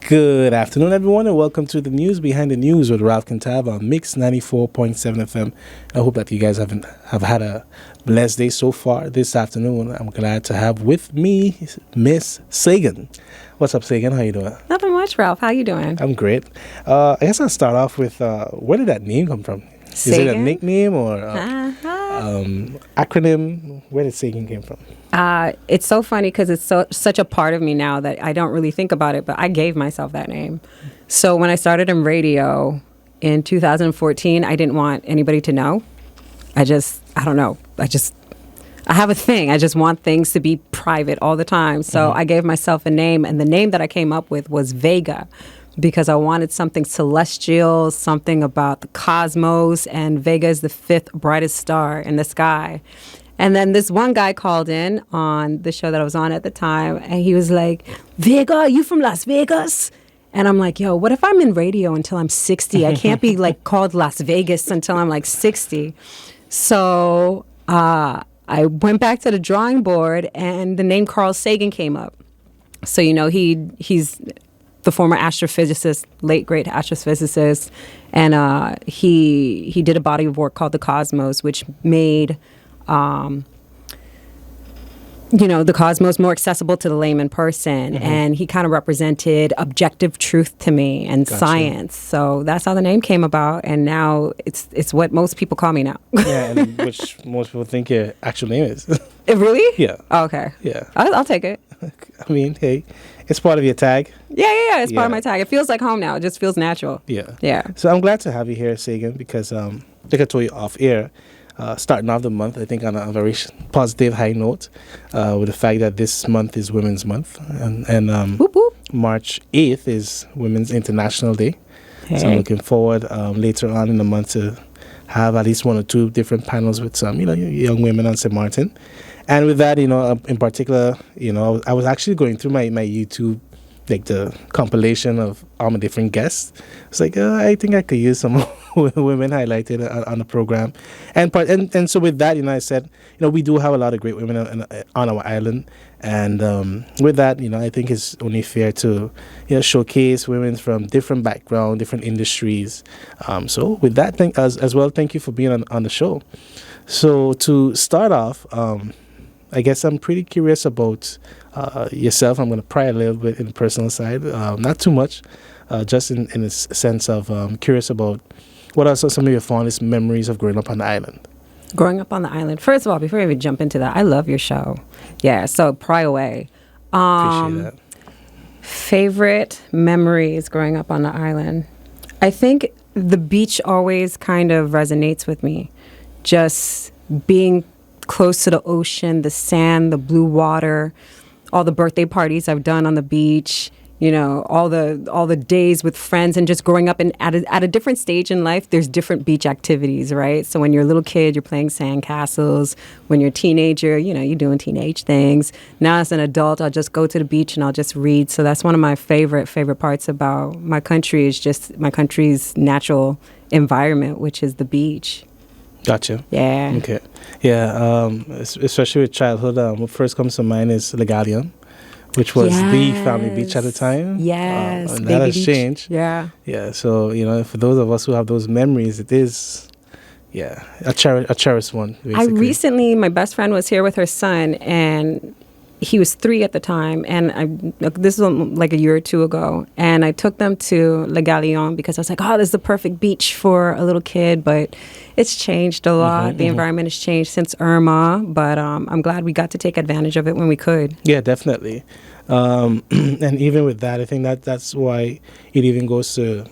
Good afternoon, everyone, and welcome to the News Behind the News with Ralph Kintab on Mix 94.7 FM. I hope that you guys have had a blessed day so far this afternoon. I'm glad to have with me Miss Sagan. What's up, Sagan? How you doing? Nothing much, Ralph. How you doing? I'm great. I guess I'll start off with where did that name come from? Sagan? Is it a nickname or acronym? Where did Sagan came from? It's so funny because it's such a part of me now that I don't really think about it, but I gave myself that name. So when I started in radio in 2014, I didn't want anybody to know. I don't know. I have a thing. I just want things to be private all the time. So I gave myself a name, and the name that I came up with was Vega, because I wanted something celestial, something about the cosmos, and Vega is the fifth brightest star in the sky. And then this one guy called in on the show that I was on at the time, and he was like, Vega, you from Las Vegas? And I'm like, yo, what if I'm in radio until I'm 60? I can't be like called Las Vegas until I'm like 60. So I went back to the drawing board, and the name Carl Sagan came up. So, you know, he's the former astrophysicist, late great astrophysicist, and he did a body of work called The Cosmos, which made the cosmos more accessible to the layman person. And he kind of represented objective truth to me and science. So that's how the name came about, and now it's what most people call me now. Yeah, and which most people think your actual name is. It really? Yeah. Oh, okay. Yeah. I'll take it. I mean, hey, it's part of your tag. Yeah. It's part of my tag. It feels like home now. It just feels natural. Yeah. So I'm glad to have you here, Sagan, because like I told you off air, starting off the month, I think on a very positive high note, with the fact that this month is Women's Month, and whoop, whoop. March 8th is Women's International Day. Hey. So I'm looking forward later on in the month to have at least one or two different panels with some, young women on St. Martin. And with that, in particular, I was actually going through my YouTube, like the compilation of all my different guests. It's like, I think I could use some women highlighted on the program. And so with that, I said, we do have a lot of great women on our island. And with that, I think it's only fair to, showcase women from different backgrounds, different industries. So with that, as well, thank you for being on the show. So to start off, I guess I'm pretty curious about yourself. I'm going to pry a little bit in the personal side, not too much, just in a sense of curious about what are some of your fondest memories of growing up on the island. Growing up on the island. First of all, before I even jump into that, I love your show. Yeah, so pry away. Appreciate that. Favorite memories growing up on the island. I think the beach always kind of resonates with me. Just being close to the ocean, the sand, the blue water, all the birthday parties I've done on the beach, all the days with friends, and just growing up at a different stage in life, there's different beach activities, right? So when you're a little kid, you're playing sand castles. When you're a teenager, you're doing teenage things. Now as an adult, I'll just go to the beach and I'll just read. So that's one of my favorite parts about my country, is just my country's natural environment, which is the beach. Gotcha. Yeah. Okay. Yeah. Especially with childhood, what first comes to mind is Legalion, which was the family beach at the time. Yes. And that has beach. changed. Yeah. Yeah. So, for those of us who have those memories, it is, a cherished one, basically. My best friend was here with her son, and he was 3 at the time, and this was like a year or two ago, and I took them to Le Galion because I was like, this is the perfect beach for a little kid, but it's changed a lot. The environment has changed since Irma, but I'm glad we got to take advantage of it when we could. Yeah, definitely. And even with that, I think that's why it even goes to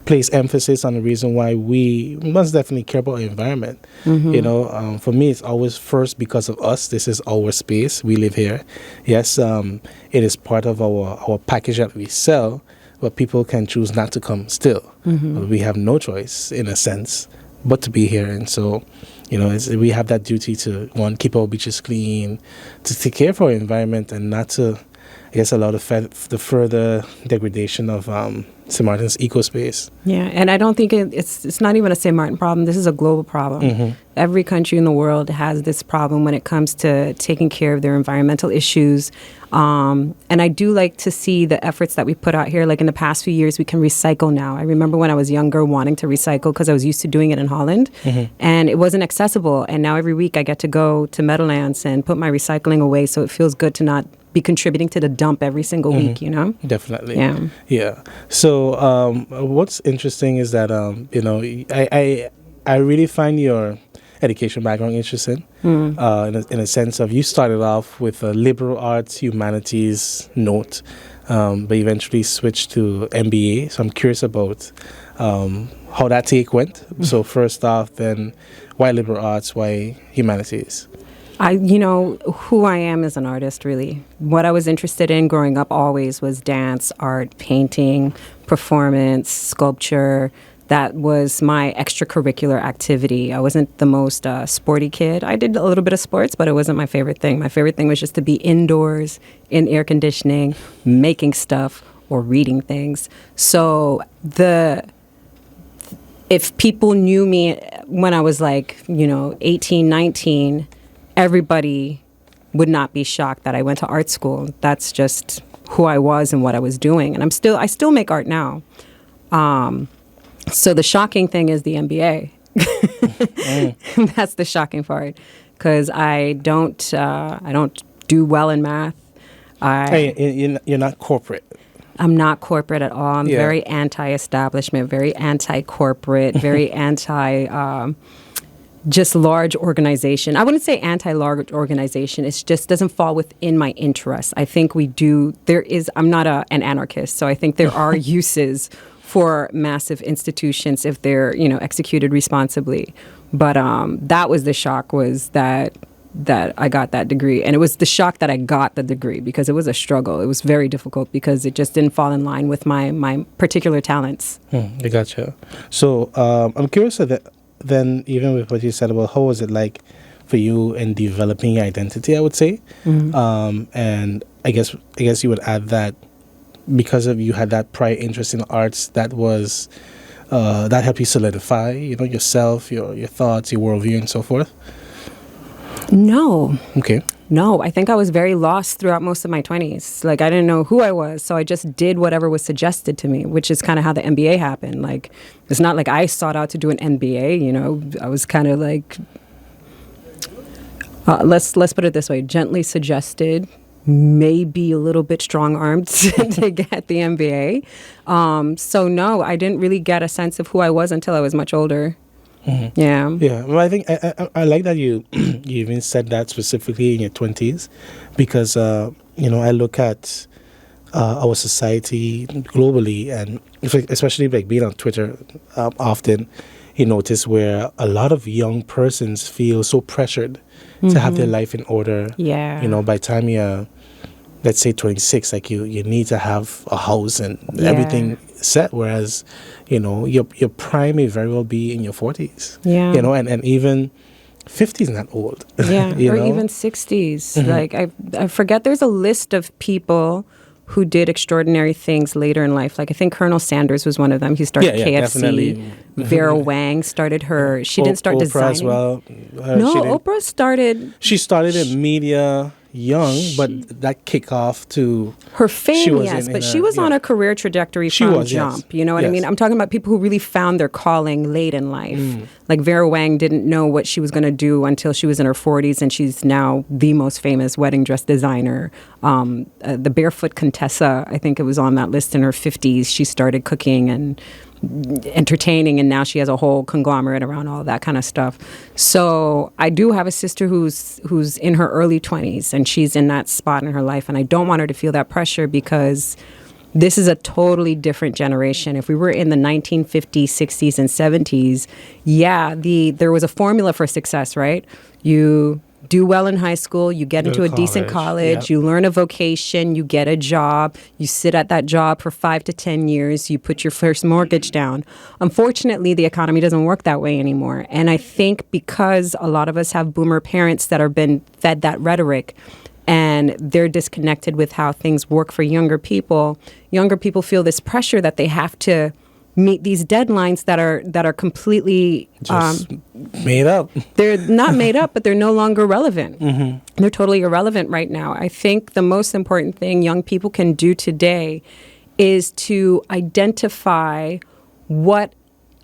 place emphasis on the reason why we must definitely care about the environment. For me, it's always first because of us. This is our space. We live here. Yes, it is part of our package that we sell, but people can choose not to come still. But we have no choice, in a sense, but to be here. And so, we have that duty to, one, keep our beaches clean, to take care of our environment, and not to I guess, allow the further degradation of St. Martin's ecospace. Yeah, and I don't think it's not even a St. Martin problem. This is a global problem. Mm-hmm. Every country in the world has this problem when it comes to taking care of their environmental issues. And I do like to see the efforts that we put out here. Like in the past few years, we can recycle now. I remember when I was younger wanting to recycle because I was used to doing it in Holland, and it wasn't accessible. And now every week I get to go to Meadowlands and put my recycling away, so it feels good to not be contributing to the dump every single week, you know? Definitely. Yeah. Yeah. So what's interesting is that, I really find your education background interesting in a sense of you started off with a liberal arts, humanities note, but eventually switched to MBA. So I'm curious about how that take went. So first off, then why liberal arts, why humanities? Who I am as an artist, really. What I was interested in growing up always was dance, art, painting, performance, sculpture. That was my extracurricular activity. I wasn't the most sporty kid. I did a little bit of sports, but it wasn't my favorite thing. My favorite thing was just to be indoors, in air conditioning, making stuff, or reading things. So if people knew me when I was 18, 19, everybody would not be shocked that I went to art school. That's just who I was and what I was doing. And I still make art now. So the shocking thing is the MBA. That's the shocking part, because I don't do well in math. You're not corporate. I'm not corporate at all. I'm very anti-establishment, very anti-corporate, very anti just large organization. I wouldn't say anti-large organization. It just doesn't fall within my interests. I think I'm not an anarchist, so I think there are uses for massive institutions if they're, executed responsibly. But that was the shock, was that I got that degree. And it was the shock that I got the degree, because it was a struggle. It was very difficult because it just didn't fall in line with my particular talents. I gotcha. So I'm curious then, even with what you said about how was it like for you in developing your identity, I would say. And I guess you would add that because of you had that prior interest in arts, that was that helped you solidify, yourself, your thoughts, your worldview, and so forth. No. Okay. No, I think I was very lost throughout most of my 20s. Like, I didn't know who I was, so I just did whatever was suggested to me, which is kind of how the MBA happened. Like, it's not like I sought out to do an MBA, I was kind of like, let's put it this way, gently suggested, maybe a little bit strong-armed to get the MBA. So no, I didn't really get a sense of who I was until I was much older. Yeah. Well, I think I like that you even said that specifically in your 20s, because I look at our society globally, and especially like being on Twitter, often you notice where a lot of young persons feel so pressured to have their life in order. Yeah. By the time you're, let's say, 26, like you need to have a house and everything set, whereas your prime may very well be in your 40s. And even 50 is not old. Even 60s. Like I forget, there's a list of people who did extraordinary things later in life. Like I think Colonel Sanders was one of them. He started KFC. Definitely. Vera Wang started her. She didn't start Oprah designing. As well. Oprah started. She started in media young, but that kick off to her fame, yes. But she was on a career trajectory from jump. Yes. You know what I mean? I'm talking about people who really found their calling late in life. Like Vera Wang didn't know what she was going to do until she was in her 40s, and she's now the most famous wedding dress designer. The Barefoot Contessa, I think it was on that list in her 50s. She started cooking and entertaining, and now she has a whole conglomerate around all that kind of stuff. So I do have a sister who's in her early 20s, and she's in that spot in her life, and I don't want her to feel that pressure, because this is a totally different generation. If we were in the 1950s, 60s, and 70s, there was a formula for success, right? You do well in high school, you get into a decent college, you learn a vocation, you get a job, you sit at that job for 5 to 10 years, you put your first mortgage down. Unfortunately, the economy doesn't work that way anymore. And I think because a lot of us have boomer parents that have been fed that rhetoric, and they're disconnected with how things work for younger people. Younger people feel this pressure that they have to meet these deadlines that are completely Just made up. they're not made up, but they're no longer relevant. They're totally irrelevant right now. I think the most important thing young people can do today is to identify what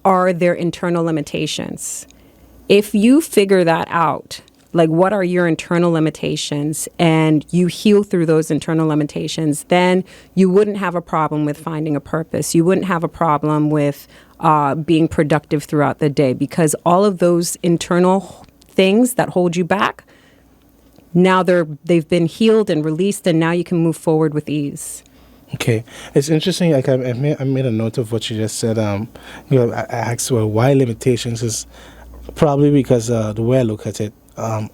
are their internal limitations. If you figure that out, like what are your internal limitations, and you heal through those internal limitations, then you wouldn't have a problem with finding a purpose. You wouldn't have a problem with being productive throughout the day, because all of those internal things that hold you back, now they've been healed and released, and now you can move forward with ease. Okay, it's interesting. Like I made a note of what you just said. I asked, well, why limitations? Is probably because the way I look at it,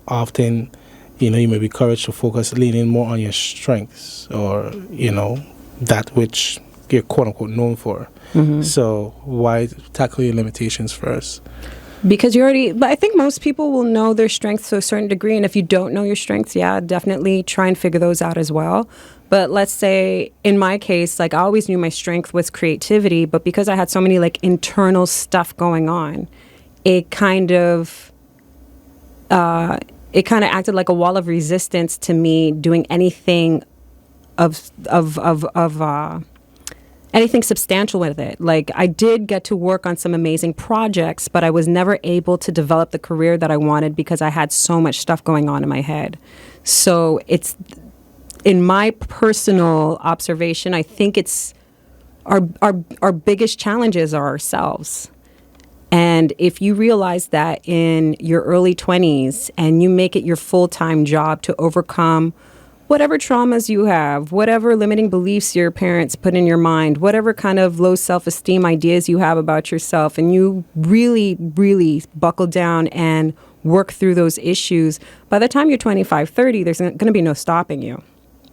often, you may be encouraged to focus, leaning more on your strengths, or that which you're quote unquote known for. So why tackle your limitations first? Because but I think most people will know their strengths to a certain degree. And if you don't know your strengths, yeah, definitely try and figure those out as well. But let's say in my case, like I always knew my strength was creativity, but because I had so many like internal stuff going on, it kind of acted like a wall of resistance to me doing anything anything substantial with it. Like I did get to work on some amazing projects, but I was never able to develop the career that I wanted because I had so much stuff going on in my head. So it's, in my personal observation, I think it's our biggest challenges are ourselves. And if you realize that in your early 20s and you make it your full-time job to overcome whatever traumas you have, whatever limiting beliefs your parents put in your mind, whatever kind of low self-esteem ideas you have about yourself, and you really, really buckle down and work through those issues, by the time you're 25, 30, there's going to be no stopping you,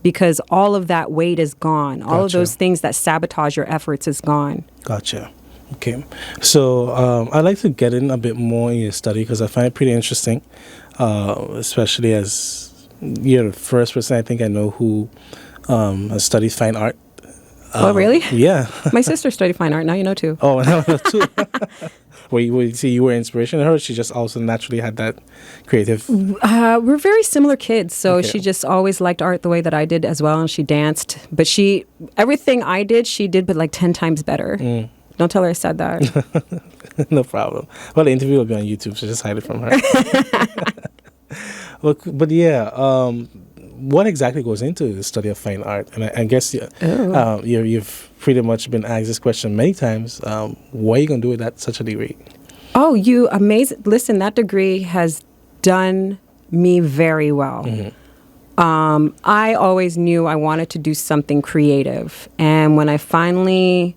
because all of that weight is gone. All of those things that sabotage your efforts is gone. Gotcha. Okay. So I'd like to get in a bit more in your study, because I find it pretty interesting, especially as you're the first person I think I know who has studied fine art. Oh, really? Yeah. My sister studied fine art. Now you know too. Oh, no, too. You were inspiration to her? Or she just also naturally had that creative? We're very similar kids. So Okay. she just always liked art the way that I did as well. And she danced. But everything I did, she did, but like 10 times better. Don't tell her I said that. No problem. Well, the interview will be on YouTube, so just hide it from her. But yeah, what exactly goes into the study of fine art? And I guess you've pretty much been asked this question many times. What are you going to do with that such a degree? Oh, you amazing. Listen, that degree has done me very well. I always knew I wanted to do something creative. And when I finally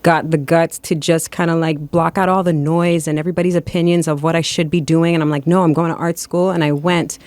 got the guts to just kind of like block out all the noise and everybody's opinions of what I should be doing, and I'm like, no, I'm going to art school, and I went.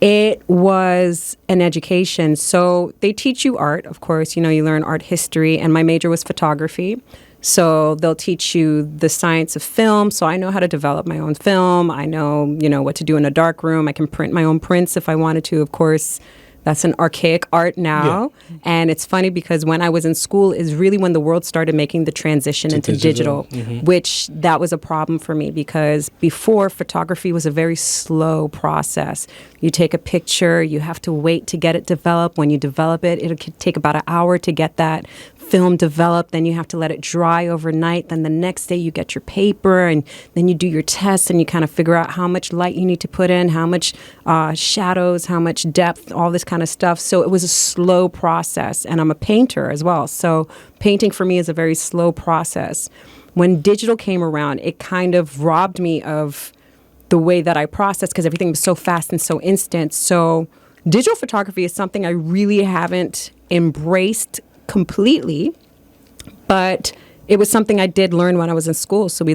It was an education. So they teach you art, of course, you learn art history, and my major was photography. So they'll teach you the science of film. So I know how to develop my own film. I know, what to do in a dark room. I can print my own prints if I wanted to, of course. That's an archaic art now. Yeah. And it's funny because when I was in school is really when the world started making the transition into digital, which that was a problem for me, because before, photography was a very slow process. You take a picture, you have to wait to get it developed. When you develop it, it could take about an hour to get that film developed. Then you have to let it dry overnight. Then the next day you get your paper, and then you do your tests, and you kind of figure out how much light you need to put in, how much shadows, how much depth, all this kind of stuff. So it was a slow process, and I'm a painter as well. So painting for me is a very slow process. When digital came around, it kind of robbed me of the way that I processed, because everything was so fast and so instant. So digital photography is something I really haven't embraced completely, but it was something I did learn when I was in school. So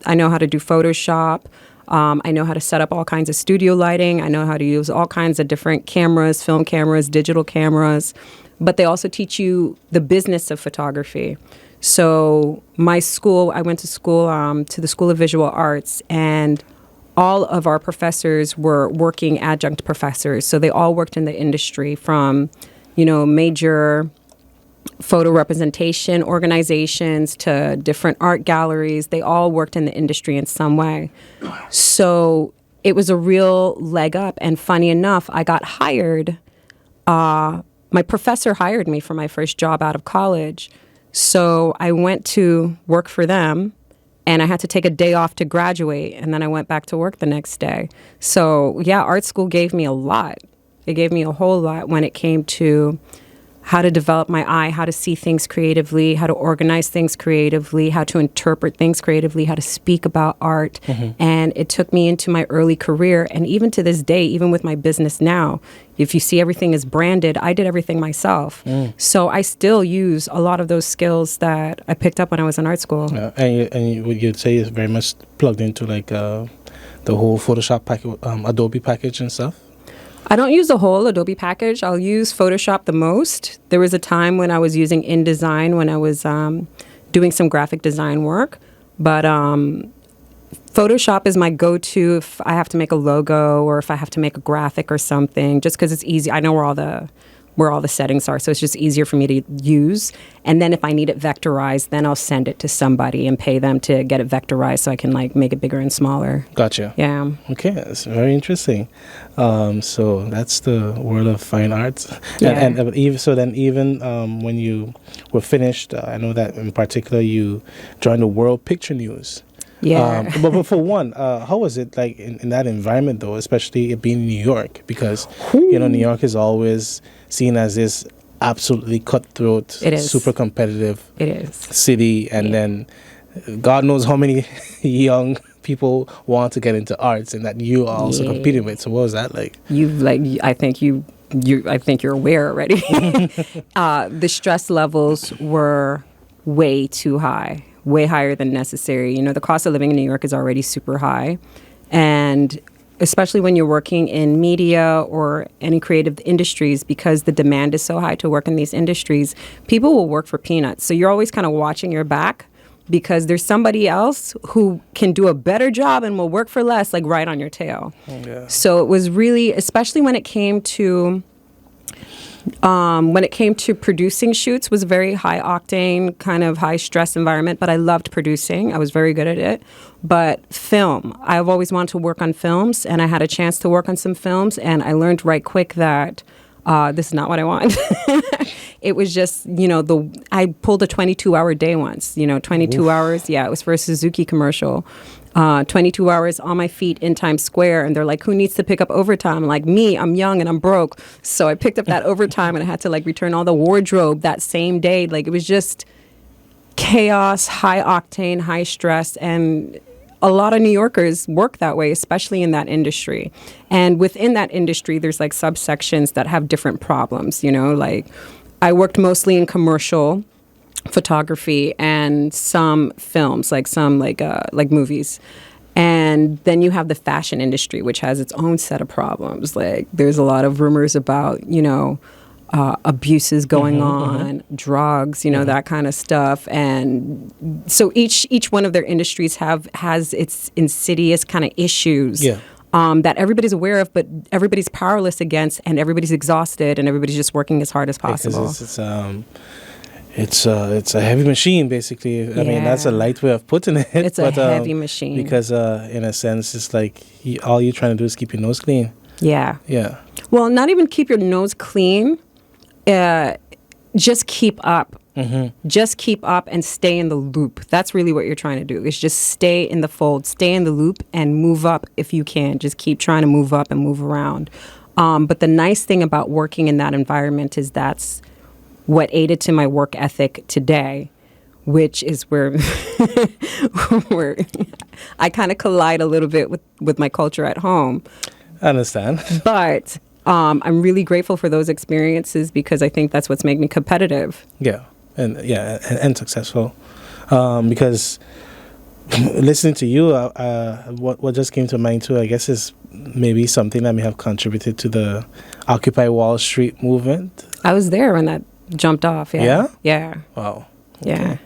I know how to do Photoshop. I know how to set up all kinds of studio lighting. I know how to use all kinds of different cameras, film cameras, digital cameras. But they also teach you the business of photography. So I went to school, to the School of Visual Arts, and all of our professors were working adjunct professors. So they all worked in the industry, from, major photo representation organizations to different art galleries. They all worked in the industry in some way. So it was a real leg up. And funny enough, I got hired. My professor hired me for my first job out of college. So I went to work for them, and I had to take a day off to graduate, and then I went back to work the next day. So yeah, art school gave me a lot. It gave me a whole lot when it came to how to develop my eye, how to see things creatively, how to organize things creatively, how to interpret things creatively, how to speak about art. And it took me into my early career. And even to this day, even with my business now, if you see everything is branded, I did everything myself. So I still use a lot of those skills that I picked up when I was in art school. You'd say it's very much plugged into like the whole Photoshop package, Adobe package and stuff? I don't use the whole Adobe package. I'll use Photoshop the most. There was a time when I was using InDesign when I was doing some graphic design work. But Photoshop is my go-to if I have to make a logo or if I have to make a graphic or something, just because it's easy. I know where all the settings are, so it's just easier for me to use. And then if I need it vectorized, then I'll send it to somebody and pay them to get it vectorized so I can like make it bigger and smaller. Gotcha. Yeah. Okay, that's very interesting. So that's the world of fine arts. Yeah. And even when you were finished, I know that in particular you joined the World Picture News. Yeah. But for one, how was it like in that environment though, especially it being in New York? Because New York is always seen as this absolutely cutthroat, It is. super competitive It is. city, and then God knows how many young people want to get into arts, and that you are also competing with. So what was that like? I think you're aware already. The stress levels were way too high, way higher than necessary. The cost of living in New York is already super high, and especially when you're working in media or any creative industries, because the demand is so high to work in these industries, people will work for peanuts. So you're always kind of watching your back, because there's somebody else who can do a better job and will work for less, like right on your tail. Yeah. So it was really, especially when it came to producing shoots, was a very high octane, kind of high stress environment, but I loved producing. I was very good at it. But film, I've always wanted to work on films, and I had a chance to work on some films, and I learned right quick that this is not what I want. It was just, I pulled a 22-hour day once, 22 Oof. Hours. Yeah, it was for a Suzuki commercial. 22 hours on my feet in Times Square. And they're like, who needs to pick up overtime? Like, me, I'm young and I'm broke. So I picked up that overtime, and I had to like return all the wardrobe that same day. Like, it was just chaos, high octane, high stress. And a lot of New Yorkers work that way, especially in that industry. And within that industry, there's like subsections that have different problems, like I worked mostly in commercial photography and some films, like some like movies. And then you have the fashion industry, which has its own set of problems. Like, there's a lot of rumors about, abuses going on, drugs, that kind of stuff. And so each one of their industries has its insidious kind of issues that everybody's aware of, but everybody's powerless against, and everybody's exhausted, and everybody's just working as hard as possible. It's a heavy machine, basically. I mean, that's a light way of putting it. It's a heavy machine. Because in a sense, it's like all you're trying to do is keep your nose clean. Yeah. Yeah. Well, not even keep your nose clean. Just keep up. Just keep up and stay in the loop. That's really what you're trying to do, is just stay in the fold, stay in the loop, and move up if you can. Just keep trying to move up and move around. But the nice thing about working in that environment is that's what aided to my work ethic today, which is where I kind of collide a little bit with my culture at home. I understand. But I'm really grateful for those experiences, because I think that's what's made me competitive. Yeah, and successful. Because listening to you, what just came to mind too, I guess, is maybe something that may have contributed to the Occupy Wall Street movement. I was there when that jumped off. Yeah. Yeah? Yeah. Wow. Okay. Yeah.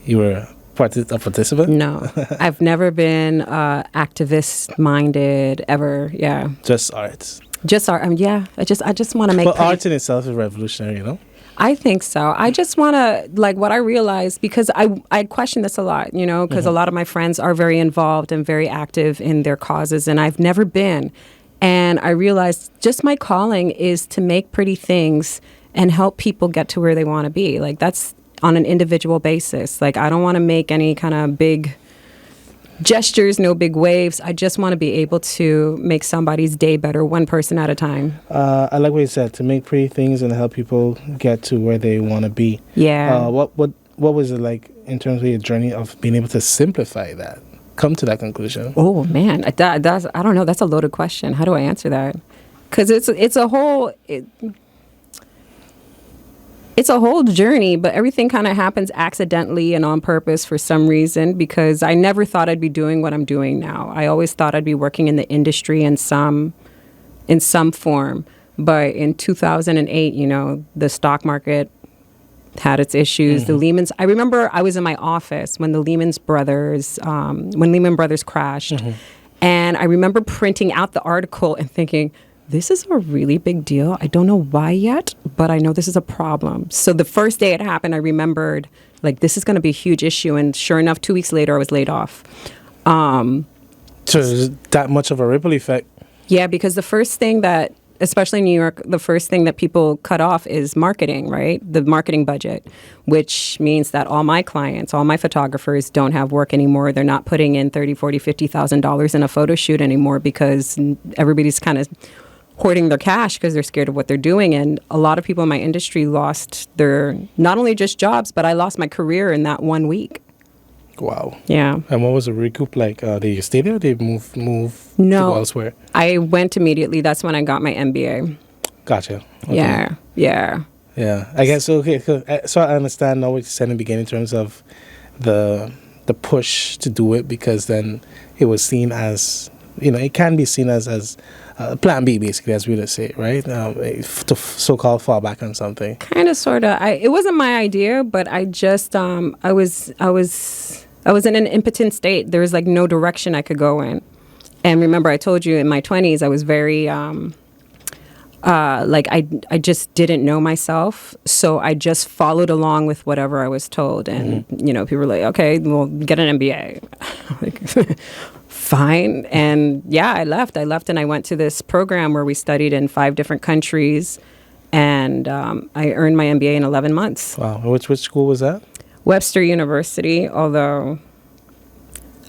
You were a participant? No, I've never been activist minded ever. Yeah, Just arts. just art. Yeah, I just want to make. But art in itself is revolutionary, you know? I think so. I just want to, like, what I realized, because I question this a lot, you know, because a lot of my friends are very involved and very active in their causes, and I've never been. And I realized just my calling is to make pretty things and help people get to where they want to be. Like, that's on an individual basis. Like, I don't want to make any kind of big gestures, no big waves. I just want to be able to make somebody's day better, one person at a time. I like what you said, to make pretty things and help people get to where they want to be. Yeah. What was it like in terms of your journey of being able to simplify that, come to that conclusion? Oh man, that's, I don't know. That's a loaded question. How do I answer that? Because it's a whole it's a whole journey, but everything kind of happens accidentally and on purpose for some reason. Because I never thought I'd be doing what I'm doing now. I always thought I'd be working in the industry in some form. But in 2008, you know, the stock market had its issues. The Lehman's. I remember I was in my office when the Lehman Brothers crashed, and I remember printing out the article and thinking, this is a really big deal. I don't know why yet, but I know this is a problem. So the first day it happened, I remembered, like, this is going to be a huge issue. And sure enough, 2 weeks later, I was laid off. So is that much of a ripple effect? Yeah, because the first thing that, especially in New York, the first thing that people cut off is marketing, right? The marketing budget, which means that all my clients, all my photographers don't have work anymore. They're not putting in $30,000, $40,000, $50,000 in a photo shoot anymore because everybody's kind of hoarding their cash because they're scared of what they're doing. And a lot of people in my industry lost their, not only just jobs, but I lost my career in that 1 week. Wow. Yeah. And what was the recoup like? Did you stay there or did you move No, to go elsewhere? I went immediately. That's when I got my MBA. Gotcha. Okay. Yeah. Yeah. Yeah. I guess, okay. So I understand now what you said in the beginning in terms of the push to do it, because then it was seen as, you know, it can be seen as plan B, basically, as we would say, right? To so-called fall back on something. Kind of, sort of. It wasn't my idea, but I just, I was in an impotent state. There was like no direction I could go in. And remember, I told you in my 20s, I was very, like I just didn't know myself. So I just followed along with whatever I was told. And, you know, people were like, okay, well, get an MBA. Like, fine. And yeah, I left and I went to this program where we studied in 5 different countries. And I earned my MBA in 11 months. Wow. Which school was that? Webster University, although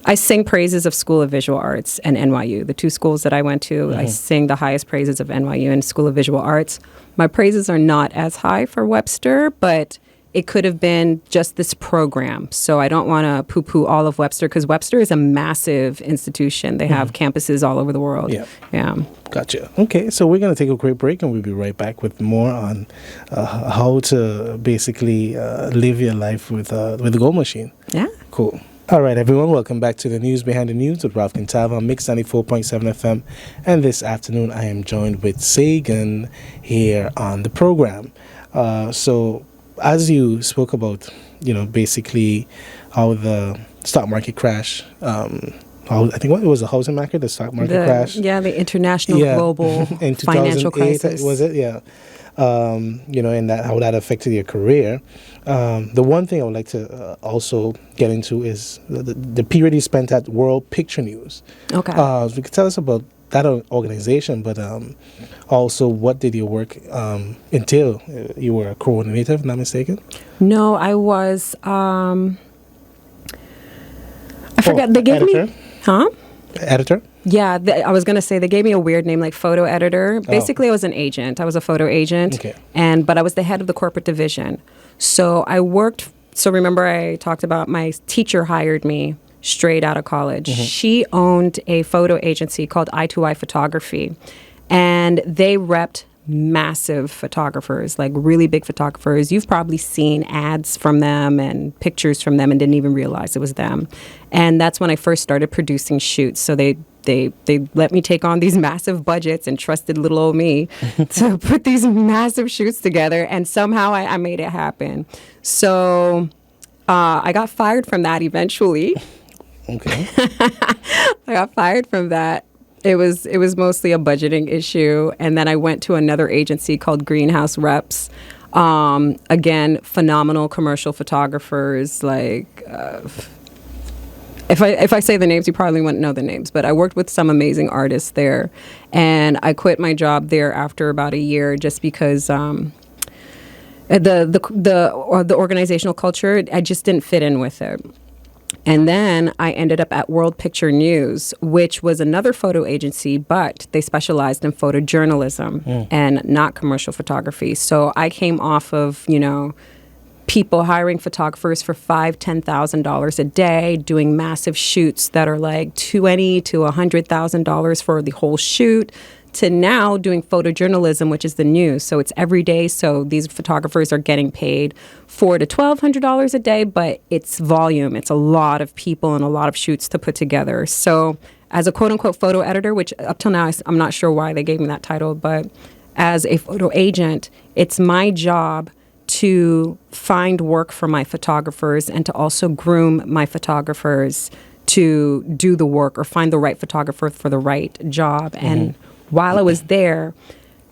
I sing praises of School of Visual Arts and NYU. The 2 schools that I went to, I sing the highest praises of NYU and School of Visual Arts. My praises are not as high for Webster, but it could have been just this program. So I don't want to poo-poo all of Webster, because Webster is a massive institution. They have campuses all over the world. Yeah. Gotcha. Okay, so we're going to take a quick break and we'll be right back with more on how to basically live your life with the Gold Machine. Yeah. Cool. All right, everyone, welcome back to the News Behind the News with Ralph Quintava on Mix 94.7 FM. And this afternoon, I am joined with Sagan here on the program. So as you spoke about, you know, basically how the stock market crash, I think it was the housing market, the stock market crash. Yeah, the international global in financial crisis. Was it? Yeah. You know, and how that affected your career. The one thing I would like to also get into is the period you spent at World Picture News. Okay. So you could tell us about that organization, but also what did your work entail? You were a coordinator, if I'm not mistaken? No, I was, I forgot, they gave editor? me, huh? Editor? Yeah, I was going to say they gave me a weird name like photo editor. Basically, I was an agent. I was a photo agent. Okay. But I was the head of the corporate division. So I worked, so remember I talked about my teacher hired me straight out of college. She owned a photo agency called I2I Photography. And they repped massive photographers, like really big photographers. You've probably seen ads from them and pictures from them and didn't even realize it was them. And that's when I first started producing shoots. So they let me take on these massive budgets and trusted little old me to put these massive shoots together. And somehow I made it happen. So I got fired from that eventually. Okay. I got fired from that. It was mostly a budgeting issue, and then I went to another agency called Greenhouse Reps. Again, phenomenal commercial photographers. Like, if I say the names, you probably wouldn't know the names. But I worked with some amazing artists there, and I quit my job there after about a year just because the organizational culture, I just didn't fit in with it. And then I ended up at World Picture News, which was another photo agency, but they specialized in photojournalism and not commercial photography. So I came off of, people hiring photographers for $5,000-$10,000 a day, doing massive shoots that are like $20,000 to $100,000 for the whole shoot, to now doing photojournalism, which is the news. So it's every day. So these photographers are getting paid $400 to $1,200 a day, but it's volume. It's a lot of people and a lot of shoots to put together. So as a quote unquote photo editor, which up till now, I'm not sure why they gave me that title, but as a photo agent, it's my job to find work for my photographers and to also groom my photographers to do the work or find the right photographer for the right job. And while I was there,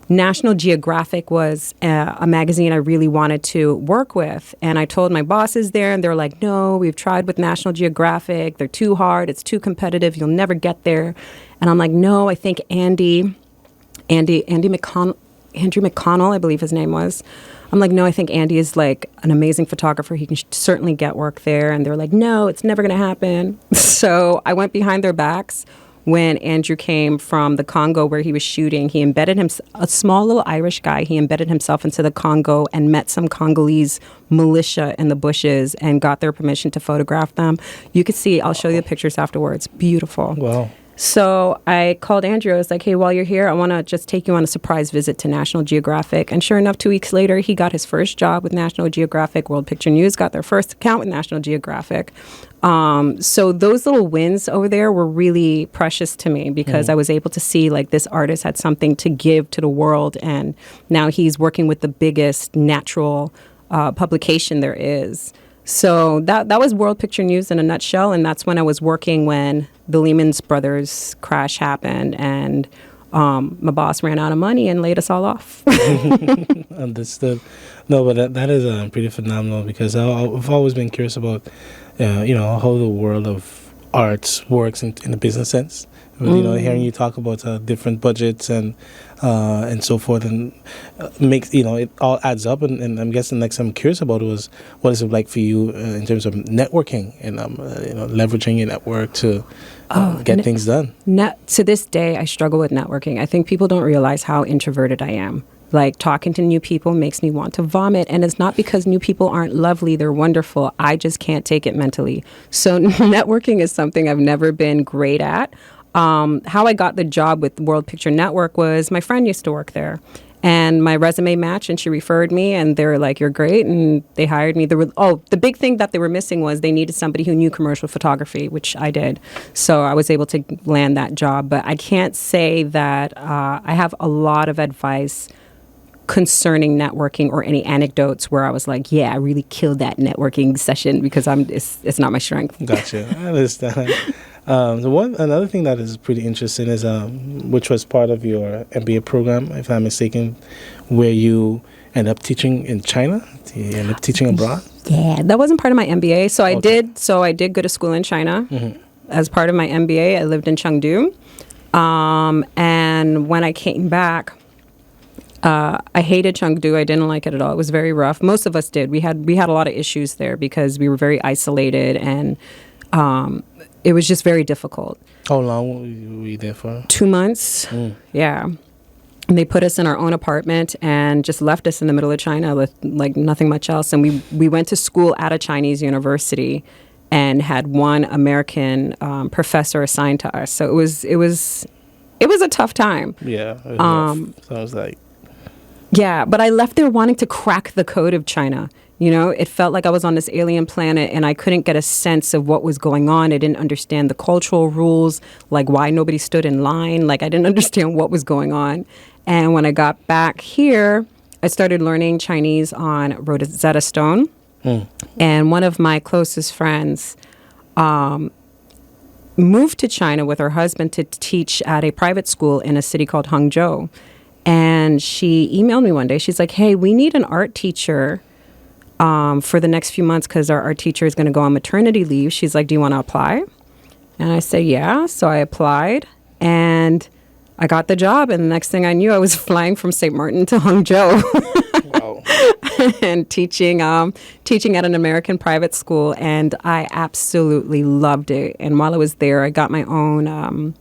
National Geographic was a magazine I really wanted to work with. And I told my bosses there, and they're like, no, we've tried with National Geographic. They're too hard. It's too competitive. You'll never get there. And I'm like, no, I think Andrew McConnell, I believe his name was. I'm like, no, I think Andy is like an amazing photographer. He can certainly get work there. And they're like, no, it's never going to happen. So I went behind their backs. When Andrew came from the Congo where he was shooting, he embedded himself, a small little Irish guy, he embedded himself into the Congo and met some Congolese militia in the bushes and got their permission to photograph them. You could see, I'll show you the pictures afterwards. Beautiful. Wow. So I called Andrew. I was like, hey, while you're here, I want to just take you on a surprise visit to National Geographic. And sure enough, 2 weeks later, he got his first job with National Geographic. World Picture News got their first account with National Geographic. So those little wins over there were really precious to me because I was able to see like this artist had something to give to the world. And now he's working with the biggest natural publication there is. So that was World Picture News in a nutshell, and that's when I was working when the Lehman Brothers crash happened, and my boss ran out of money and laid us all off. Understood. No, but that is pretty phenomenal because I've always been curious about, how the world of arts works in the business sense. Hearing you talk about different budgets and so forth, and makes it all adds up. And I'm guessing next I'm curious about was what is it like for you in terms of networking and leveraging your network to get things done. To this day, I struggle with networking. I think people don't realize how introverted I am. Like talking to new people makes me want to vomit, and it's not because new people aren't lovely, they're wonderful. I just can't take it mentally. So networking is something I've never been great at. How I got the job with World Picture Network was my friend used to work there, and my resume matched, and she referred me, and they were like, you're great, and they hired me. The big thing that they were missing was they needed somebody who knew commercial photography, which I did. So I was able to land that job, but I can't say that I have a lot of advice concerning networking or any anecdotes where I was like, yeah, I really killed that networking session because it's not my strength. Gotcha. I understand. Another thing that is pretty interesting is which was part of your MBA program, if I'm mistaken, where you end up teaching in China. You end up teaching abroad. Yeah, that wasn't part of my MBA. So I did go to school in China. As part of my MBA. I lived in Chengdu, and when I came back, I hated Chengdu. I didn't like it at all. It was very rough. Most of us did. We had a lot of issues there because we were very isolated, and it was just very difficult. How long were you there for? 2 months. Yeah. And they put us in our own apartment and just left us in the middle of China with like nothing much else. And we went to school at a Chinese university and had one American professor assigned to us. So it was a tough time. Yeah. So I was like. Yeah, but I left there wanting to crack the code of China. It felt like I was on this alien planet and I couldn't get a sense of what was going on. I didn't understand the cultural rules, like why nobody stood in line. Like I didn't understand what was going on. And when I got back here, I started learning Chinese on Rosetta Stone. And one of my closest friends moved to China with her husband to teach at a private school in a city called Hangzhou. And she emailed me one day. She's like, hey, we need an art teacher for the next few months because our art teacher is going to go on maternity leave. She's like, do you want to apply? And I said, yeah. So I applied and I got the job. And the next thing I knew, I was flying from St. Martin to Hangzhou. Wow. And teaching at an American private school. And I absolutely loved it. And while I was there, I got my own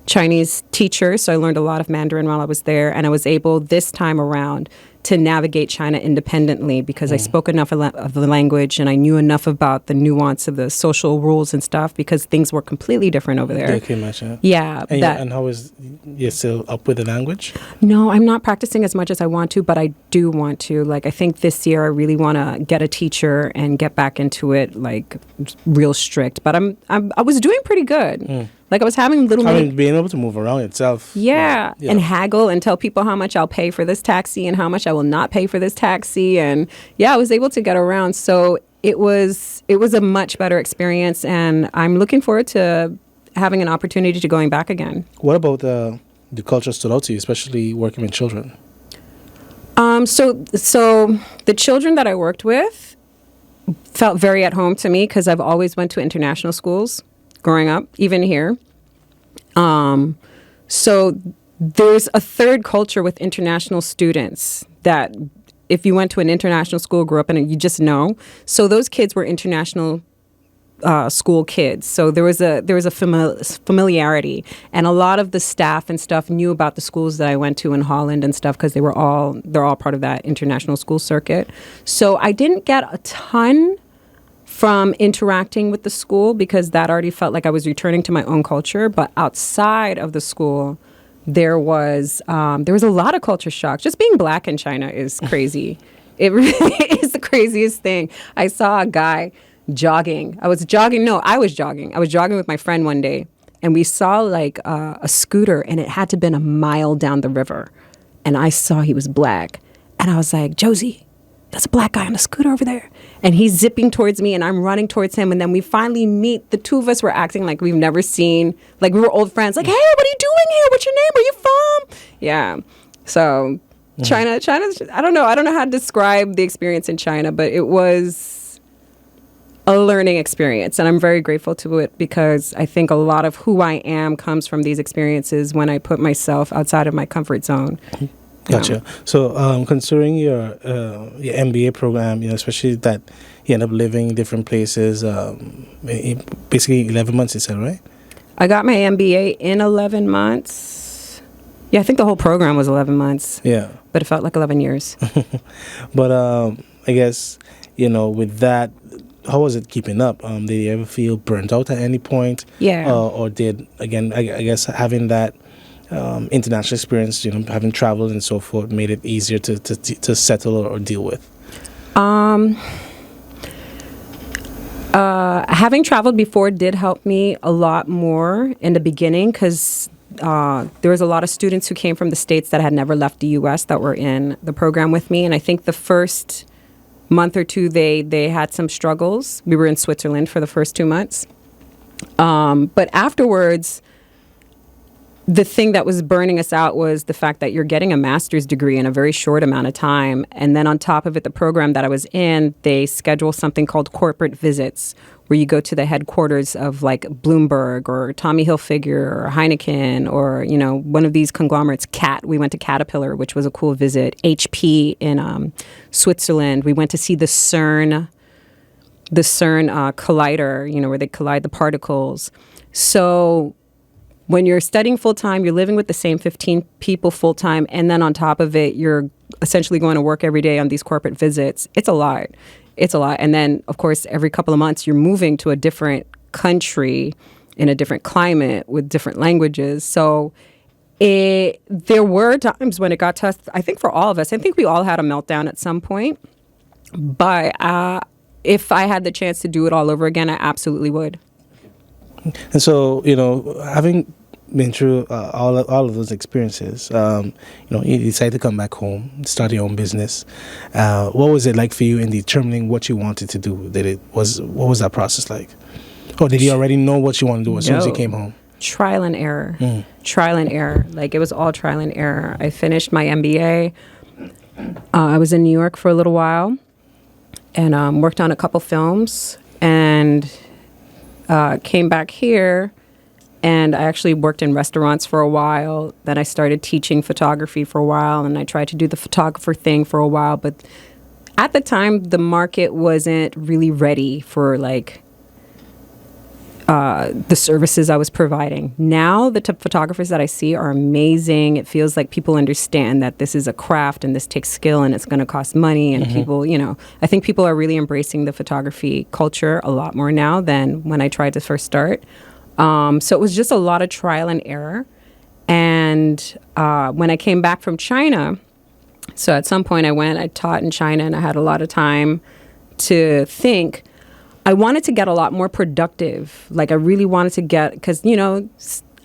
Chinese teacher, so I learned a lot of Mandarin while I was there, and I was able this time around to navigate China independently because I spoke enough of the language and I knew enough about the nuance of the social rules and stuff because things were completely different over there. I can imagine. Yeah. And how is you still up with the language? No, I'm not practicing as much as I want to, but I do want to. Like, I think this year I really want to get a teacher and get back into it, like, real strict. But I was doing pretty good. Like, I was having little... being able to move around itself. Yeah, and haggle and tell people how much I'll pay for this taxi and how much I will not pay for this taxi. And yeah, I was able to get around. So it was a much better experience. And I'm looking forward to having an opportunity to going back again. What about the culture stood out to you, especially working with children? So the children that I worked with felt very at home to me because I've always went to international schools growing up, even here. So there's a third culture with international students that if you went to an international school, grew up in it, you just know. So those kids were international school kids. So there was a familiarity, and a lot of the staff and stuff knew about the schools that I went to in Holland and stuff because they're all part of that international school circuit. So I didn't get a ton from interacting with the school because that already felt like I was returning to my own culture. But outside of the school, there was a lot of culture shock. Just being black in China is crazy. It really is the craziest thing. I saw a guy jogging. I was jogging with my friend one day, and we saw like a scooter, and it had to have been a mile down the river. And I saw he was black, and I was like, Josie, there's a black guy on a scooter over there. And he's zipping towards me and I'm running towards him. And then we finally meet. The two of us were acting like we've never seen, like we were old friends. Like, hey, what are you doing here? What's your name? Where you from? Yeah. So China's, I don't know how to describe the experience in China, but it was a learning experience. And I'm very grateful to it because I think a lot of who I am comes from these experiences when I put myself outside of my comfort zone. Gotcha. So, considering your MBA program, especially that you end up living in different places, basically 11 months, you said, right? I got my MBA in 11 months. Yeah, I think the whole program was 11 months. Yeah. But it felt like 11 years. But I guess, with that, how was it keeping up? Did you ever feel burnt out at any point? Yeah. Or did, again, I guess having that international experience, having traveled and so forth, made it easier to settle or deal with? Having traveled before did help me a lot more in the beginning because there was a lot of students who came from the States that had never left the U.S. that were in the program with me. And I think the first month or two, they had some struggles. We were in Switzerland for the first 2 months. But afterwards, the thing that was burning us out was the fact that you're getting a master's degree in a very short amount of time. And then on top of it, the program that I was in, they schedule something called corporate visits, where you go to the headquarters of like Bloomberg or Tommy Hilfiger or Heineken or, one of these conglomerates, Cat. We went to Caterpillar, which was a cool visit. HP in Switzerland. We went to see the CERN collider, where they collide the particles. So when you're studying full-time, you're living with the same 15 people full-time, and then on top of it, you're essentially going to work every day on these corporate visits. It's a lot. And then, of course, every couple of months, you're moving to a different country in a different climate with different languages. So there were times when it got tough, I think, for all of us. I think we all had a meltdown at some point. But if I had the chance to do it all over again, I absolutely would. And so, having been through all of those experiences, you decided to come back home, start your own business. What was it like for you in determining what you wanted to do? What was that process like? Or did you already know what you wanted to do as soon as you came home? Trial and error. Trial and error. Like, it was all trial and error. I finished my MBA. I was in New York for a little while and worked on a couple films, and came back here, and I actually worked in restaurants for a while. Then I started teaching photography for a while, and I tried to do the photographer thing for a while. But at the time, the market wasn't really ready for like the services I was providing. Now, the photographers that I see are amazing. It feels like people understand that this is a craft and this takes skill and it's going to cost money. And people, I think people are really embracing the photography culture a lot more now than when I tried to first start. So it was just a lot of trial and error. And when I came back from China, so at some point I taught in China, and I had a lot of time to think. I wanted to get a lot more productive. Like, I really wanted to get, because,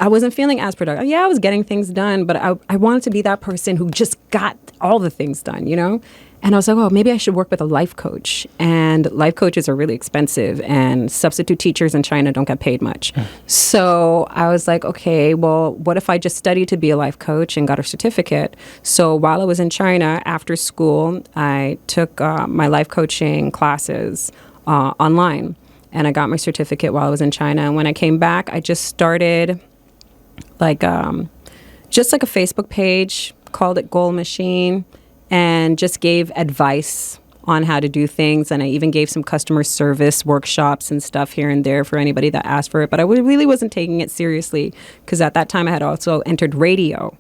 I wasn't feeling as productive. Yeah, I was getting things done, but I wanted to be that person who just got all the things done, And I was like, oh, maybe I should work with a life coach. And life coaches are really expensive, and substitute teachers in China don't get paid much. So I was like, okay, well, what if I just studied to be a life coach and got a certificate? So while I was in China, after school, I took my life coaching classes online, and I got my certificate while I was in China. And when I came back, I just started just like a Facebook page, called it Goal Machine, and just gave advice on how to do things. And I even gave some customer service workshops and stuff here and there for anybody that asked for it. But I really wasn't taking it seriously, because at that time I had also entered radio,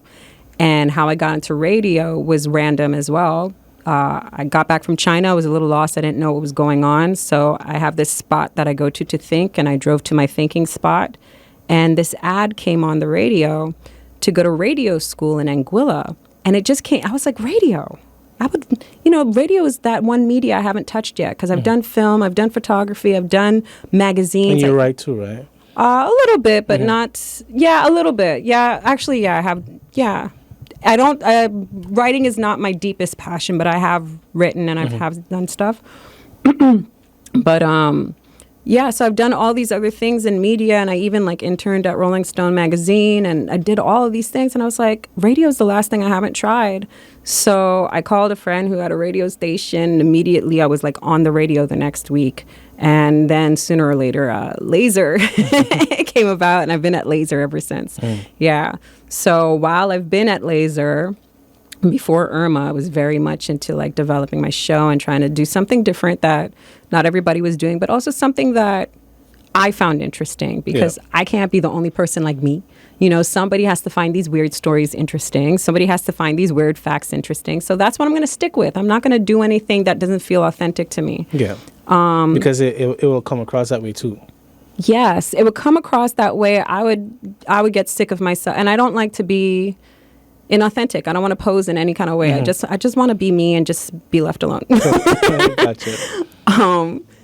and how I got into radio was random as well. I got back from China. I was a little lost. I didn't know what was going on. So I have this spot that I go to think, and I drove to my thinking spot. And this ad came on the radio to go to radio school in Anguilla. And it just came. I was like, radio. Radio is that one media I haven't touched yet, because I've done film, I've done photography, I've done magazines. And you write too, right? A little bit, but not. Yeah, a little bit. Yeah, actually, yeah, I have. Yeah. I don't, writing is not my deepest passion, but I have written and I have done stuff. But, yeah, so I've done all these other things in media, and I even interned at Rolling Stone magazine, and I did all of these things. And I was like, radio is the last thing I haven't tried. So I called a friend who had a radio station. Immediately, I was on the radio the next week. And then sooner or later, Laser came about, and I've been at Laser ever since. Yeah. So while I've been at Laser, before Irma, I was very much into developing my show and trying to do something different that not everybody was doing, but also something that I found interesting, because I can't be the only person like me. Somebody has to find these weird stories interesting. Somebody has to find these weird facts interesting. So that's what I'm going to stick with. I'm not going to do anything that doesn't feel authentic to me. Yeah. Because it will come across that way too. Yes, it would come across that way. I would get sick of myself, and I don't like to be inauthentic. I don't want to pose in any kind of way. I just want to be me and just be left alone. Gotcha.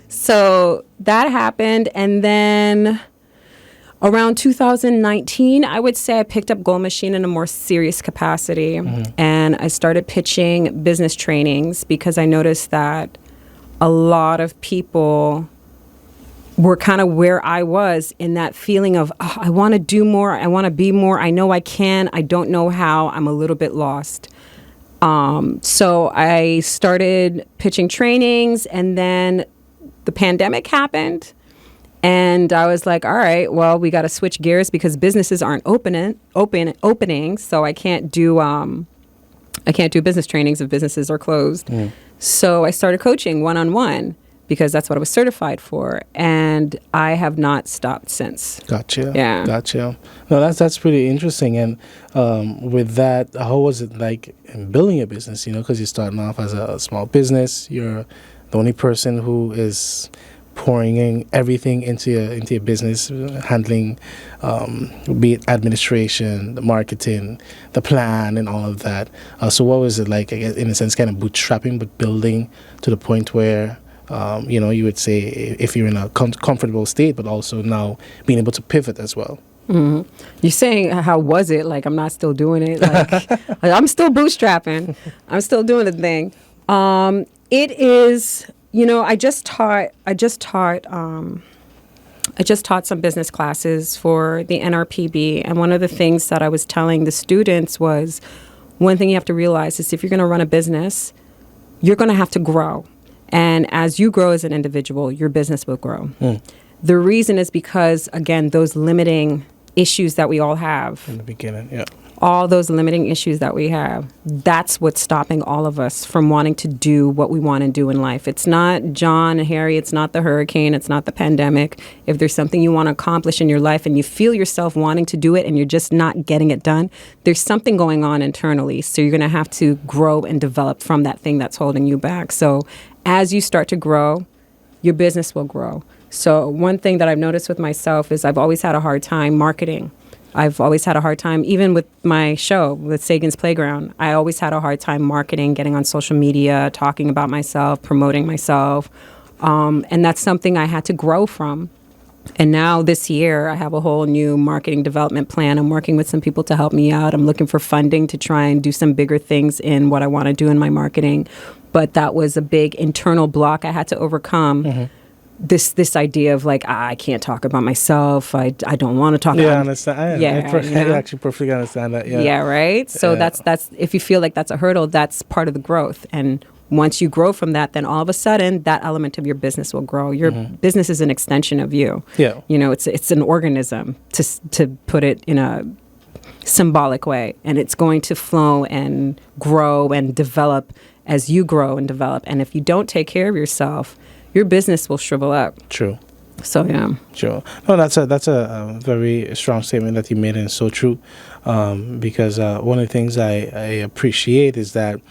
So that happened, and then around 2019, I would say I picked up Goal Machine in a more serious capacity, and I started pitching business trainings, because I noticed that a lot of people were kind of where I was, in that feeling of, oh, I want to do more, I want to be more, I know I can, I don't know how, I'm a little bit lost. So I started pitching trainings, and then the pandemic happened, and I was like, all right, well, we got to switch gears, because businesses aren't opening, so I can't do business trainings if businesses are closed. So I started coaching one-on-one, because that's what I was certified for, and I have not stopped since. Gotcha. Yeah. Gotcha. No, that's pretty interesting. And with that, how was it like in building a business? Because you're starting off as a small business. You're the only person who is pouring in everything into your business, handling be it administration, the marketing, the plan, and all of that. So what was it like, I guess, in a sense, kind of bootstrapping, but building to the point where you would say, if you're in a comfortable state, but also now being able to pivot as well? You're saying how was it? Like I'm not still doing it. Like I'm still bootstrapping. I'm still doing the thing. It is. I just taught some business classes for the NRPB, and one of the things that I was telling the students was, one thing you have to realize is if you're going to run a business, you're going to have to grow, and as you grow as an individual, your business will grow. The reason is because, again, those limiting issues that we all have in the beginning, yeah. All those limiting issues that we have, that's what's stopping all of us from wanting to do what we want to do in life. It's not John and Harry, it's not the hurricane, it's not the pandemic. If there's something you want to accomplish in your life and you feel yourself wanting to do it and you're just not getting it done, there's something going on internally. So you're going to have to grow and develop from that thing that's holding you back. So as you start to grow, your business will grow. So one thing that I've noticed with myself is I've always had a hard time marketing. I've always had a hard time, even with my show, with Sagan's Playground, I always had a hard time marketing, getting on social media, talking about myself, promoting myself. And that's something I had to grow from. And now this year, I have a whole new marketing development plan. I'm working with some people to help me out. I'm looking for funding to try and do some bigger things in what I want to do in my marketing. But that was a big internal block I had to overcome. This idea of like, I can't talk about myself. I don't want to talk about. I understand. I actually perfectly understand that. Yeah, right. So that's if you feel like that's a hurdle, that's part of the growth. And once you grow from that, then all of a sudden that element of your business will grow. Your business is an extension of you. Yeah. It's an organism, to put it in a symbolic way, and it's going to flow and grow and develop as you grow and develop. And if you don't take care of yourself, your business will shrivel up. True. So, yeah. Sure. No, that's a very strong statement that you made, and it's so true. Because one of the things I appreciate is that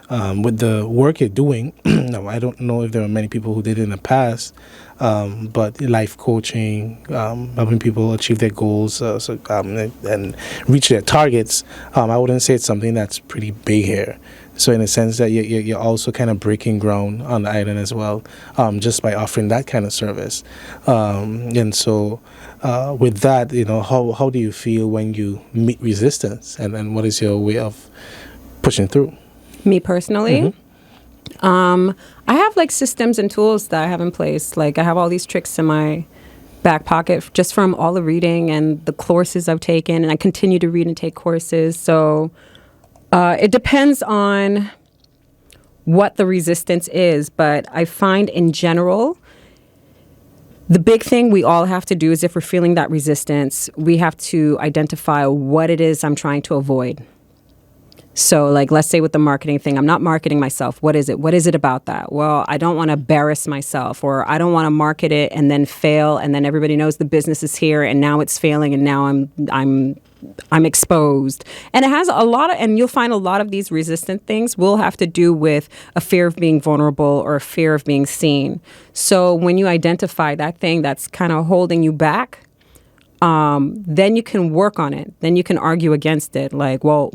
with the work you're doing, now, I don't know if there are many people who did it in the past, but life coaching, helping people achieve their goals and reach their targets, I wouldn't say it's something that's pretty big here. So in a sense that you're also kind of breaking ground on the island as well, just by offering that kind of service. And so with that, how do you feel when you meet resistance, and what is your way of pushing through? Me personally, I have like systems and tools that I have in place. Like I have all these tricks in my back pocket just from all the reading and the courses I've taken, and I continue to read and take courses. So it depends on what the resistance is, but I find in general, the big thing we all have to do is if we're feeling that resistance, we have to identify what it is I'm trying to avoid. So like, let's say with the marketing thing, I'm not marketing myself. What is it? What is it about that? Well, I don't want to embarrass myself, or I don't want to market it and then fail, and then everybody knows the business is here and now it's failing and now I'm exposed. And it has and you'll find a lot of these resistant things will have to do with a fear of being vulnerable or a fear of being seen. So when you identify that thing that's kind of holding you back, then you can work on it. Then you can argue against it. Like, well,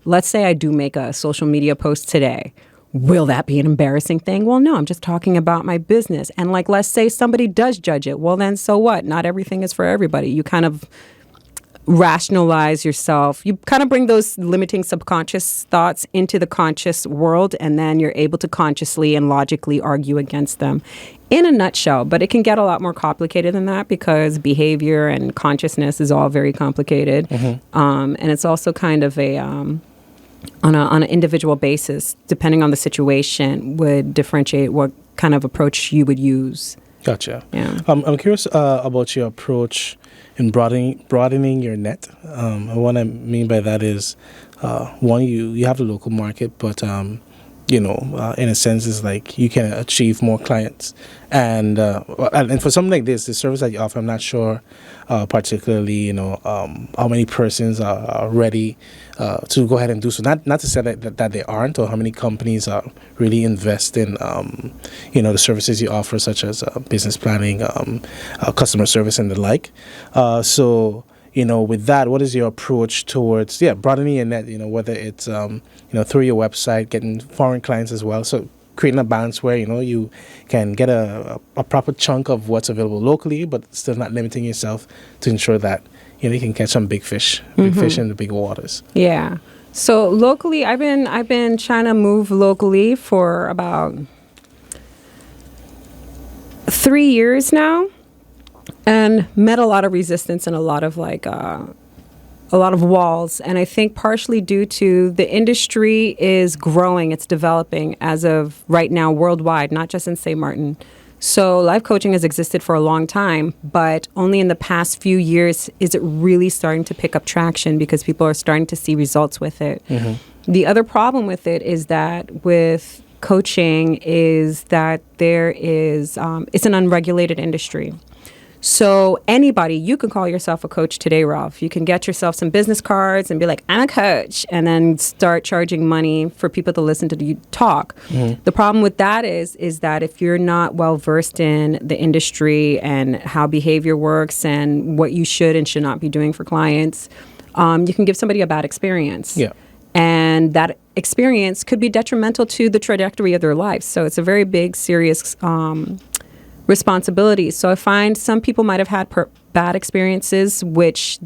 let's say I do make a social media post today. Will that be an embarrassing thing? Well, no, I'm just talking about my business. And like, let's say somebody does judge it. Well, then so what? Not everything is for everybody. You kind of rationalize yourself. You kind of bring those limiting subconscious thoughts into the conscious world, and then you're able to consciously and logically argue against them in a nutshell. But it can get a lot more complicated than that because behavior and consciousness is all very complicated. And it's also kind of a on an individual basis, depending on the situation, would differentiate what kind of approach you would use. Gotcha. Yeah. I'm curious about your approach in broadening your net. And what I mean by that is, one, you have the local market, but in a sense, it's like you can achieve more clients. And for something like this, the service that you offer, I'm not sure particularly, how many persons are ready to go ahead and do so. Not to say that they aren't, or how many companies really invest in, the services you offer, such as business planning, customer service, and the like. So, with that, what is your approach towards, broadening your net, whether it's, through your website, getting foreign clients as well. So creating a balance where, you can get a proper chunk of what's available locally, but still not limiting yourself to ensure that, you can catch some big fish in the big waters. Yeah. So locally, I've been trying to move locally for about 3 years now, and met a lot of resistance and a lot of walls. And I think partially due to the industry is growing, it's developing as of right now worldwide, not just in St. Martin. So life coaching has existed for a long time, but only in the past few years is it really starting to pick up traction because people are starting to see results with it. Mm-hmm. The other problem with it is that with coaching is that there is, it's an unregulated industry. So anybody, you can call yourself a coach today, Ralph. You can get yourself some business cards and be like, I'm a coach, and then start charging money for people to listen to you talk. Mm-hmm. The problem with that is that if you're not well versed in the industry and how behavior works and what you should and should not be doing for clients, you can give somebody a bad experience. Yeah. And that experience could be detrimental to the trajectory of their life. So it's a very big, serious responsibility. So I find some people might have had bad experiences, which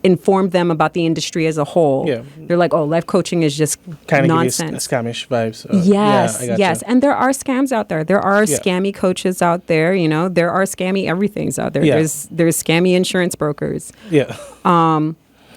informed them about the industry as a whole. Yeah. They're like, oh, life coaching is just kind nonsense. Kind of scamish vibes. Yes, yes. And there are scams out there. There are scammy coaches out there. There are scammy everythings out there. Yeah. There's scammy insurance brokers. Yeah.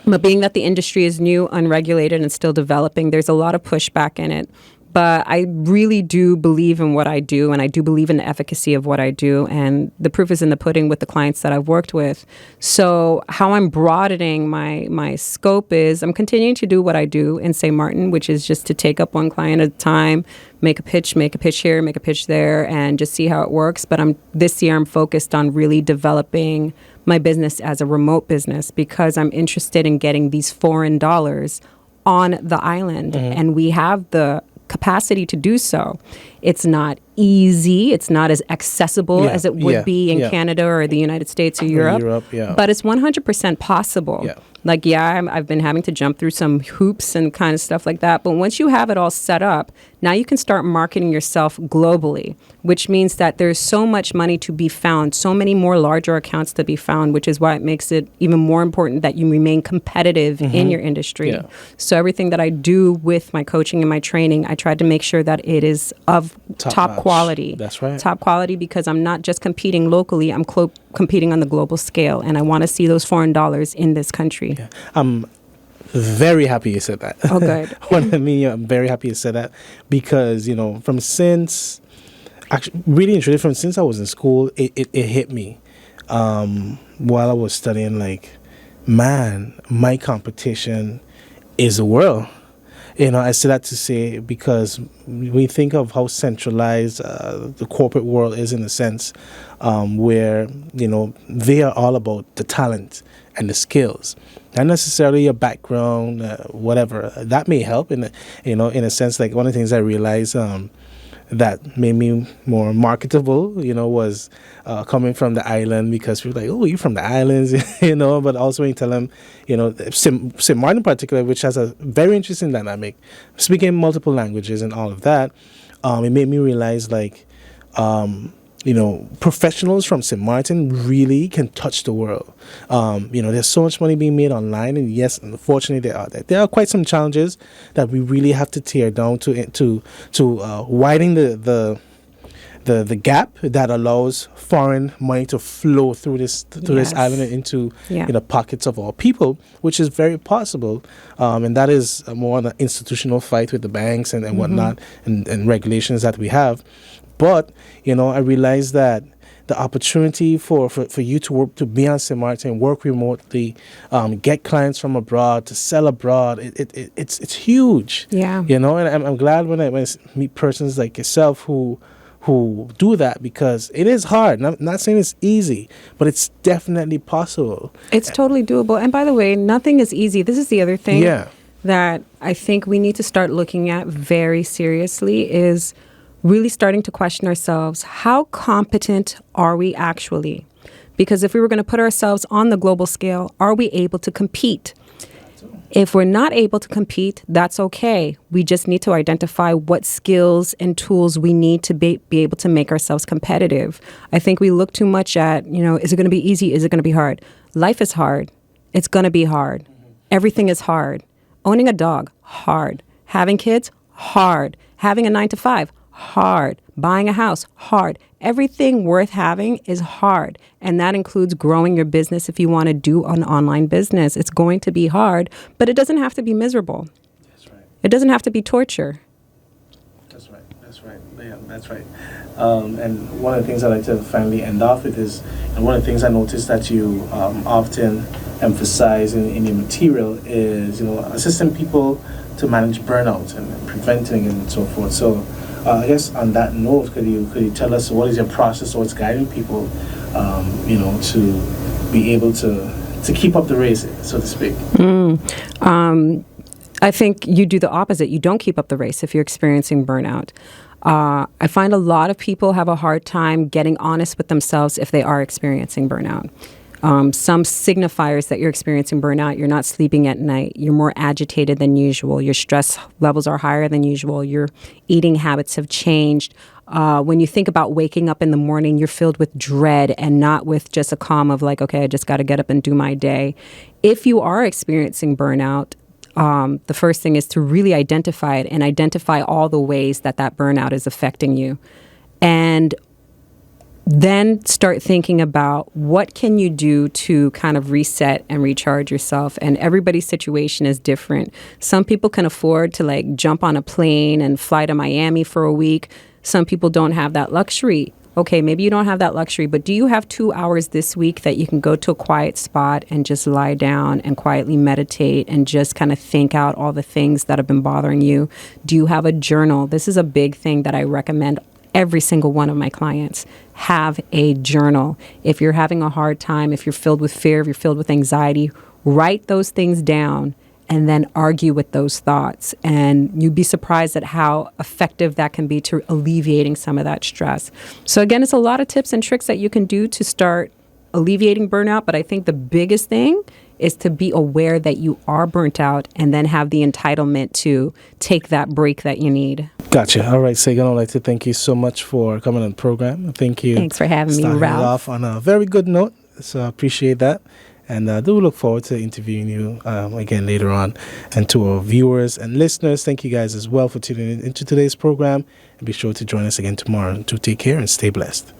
But being that the industry is new, unregulated, and still developing, there's a lot of pushback in it. But I really do believe in what I do, and I do believe in the efficacy of what I do. And the proof is in the pudding with the clients that I've worked with. So how I'm broadening my scope is I'm continuing to do what I do in St. Martin, which is just to take up one client at a time, make a pitch here, make a pitch there, and just see how it works. But this year I'm focused on really developing my business as a remote business because I'm interested in getting these foreign dollars on the island. Mm-hmm. And we have the capacity to do so. It's not easy. It's not as accessible as it would be in Canada or the United States or Europe. But it's 100% possible. Yeah. Like, I've been having to jump through some hoops and kind of stuff like that. But once you have it all set up, now you can start marketing yourself globally, which means that there's so much money to be found, so many more larger accounts to be found, which is why it makes it even more important that you remain competitive in your industry. Yeah. So everything that I do with my coaching and my training, I try to make sure that it is of top quality. That's right. Top quality, because I'm not just competing locally, I'm competing on the global scale, and I want to see those foreign dollars in this country. Yeah. I'm very happy you said that. Oh, good. I'm very happy you said that because, since I was in school, it hit me while I was studying, like, man, my competition is the world. I say that to say because we think of how centralized the corporate world is in a sense where, they are all about the talent and the skills, not necessarily your background, whatever. That may help in a sense. Like one of the things I realized that made me more marketable, was coming from the island, because people were like, oh, you're from the islands, but also when you tell them, St. Martin in particular, which has a very interesting dynamic, speaking multiple languages and all of that, it made me realize, like, professionals from St. Martin really can touch the world. There's so much money being made online, and yes, unfortunately, there are quite some challenges that we really have to tear down to widen the gap that allows foreign money to flow through this island and into pockets of our people, which is very possible. And that is more an institutional fight with the banks and whatnot and regulations that we have. But, I realized that the opportunity for you to be on St. Martin, work remotely, get clients from abroad, to sell abroad, it's huge. Yeah. And I'm glad when I meet persons like yourself who do that, because it is hard. I'm not saying it's easy, but it's definitely possible. It's totally doable. And by the way, nothing is easy. This is the other thing that I think we need to start looking at very seriously is really starting to question ourselves. How competent are we actually? Because if we were going to put ourselves on the global scale, are we able to compete? If we're not able to compete, that's okay. We just need to identify what skills and tools we need to be able to make ourselves competitive. I think we look too much at, is it going to be easy? Is it going to be hard? Life is hard. It's going to be hard. Everything is hard. Owning a dog, hard. Having kids, hard. Having a 9 to 5, hard. Buying a house, hard. Everything worth having is hard. And that includes growing your business if you want to do an online business. It's going to be hard, but it doesn't have to be miserable. That's right. It doesn't have to be torture. That's right. That's right. Yeah, that's right. And one of the things I like to finally end off with is, and one of the things I noticed that you often emphasize in your material is, assisting people to manage burnout and preventing it and so forth. So I guess on that note, could you tell us what is your process, or what's guiding people, to be able to keep up the race, so to speak? I think you do the opposite. You don't keep up the race if you're experiencing burnout. I find a lot of people have a hard time getting honest with themselves if they are experiencing burnout. Some signifiers that you're experiencing burnout: you're not sleeping at night, you're more agitated than usual, your stress levels are higher than usual, your eating habits have changed. When you think about waking up in the morning, you're filled with dread and not with just a calm of like, okay, I just got to get up and do my day. If you are experiencing burnout, the first thing is to really identify it and identify all the ways that burnout is affecting you. And then start thinking about what can you do to kind of reset and recharge yourself. And everybody's situation is different. Some people can afford to like jump on a plane and fly to Miami for a week. Some people don't have that luxury. Okay, maybe you don't have that luxury, but do you have 2 hours this week that you can go to a quiet spot and just lie down and quietly meditate and just kind of think out all the things that have been bothering you? Do you have a journal? This is a big thing that I recommend every single one of my clients. Have a journal. If you're having a hard time, if you're filled with fear, if you're filled with anxiety, write those things down and then argue with those thoughts. And you'd be surprised at how effective that can be to alleviating some of that stress. So again, it's a lot of tips and tricks that you can do to start alleviating burnout. But I think the biggest thing is to be aware that you are burnt out and then have the entitlement to take that break that you need. Gotcha. All right, Sagan, I'd like to thank you so much for coming on the program. Thank you. Thanks for having me, Starting Ralph. it off on a very good note, so I appreciate that. And do look forward to interviewing you again later on. And to our viewers and listeners, thank you guys as well for tuning in into today's program. And be sure to join us again tomorrow. To take care and stay blessed.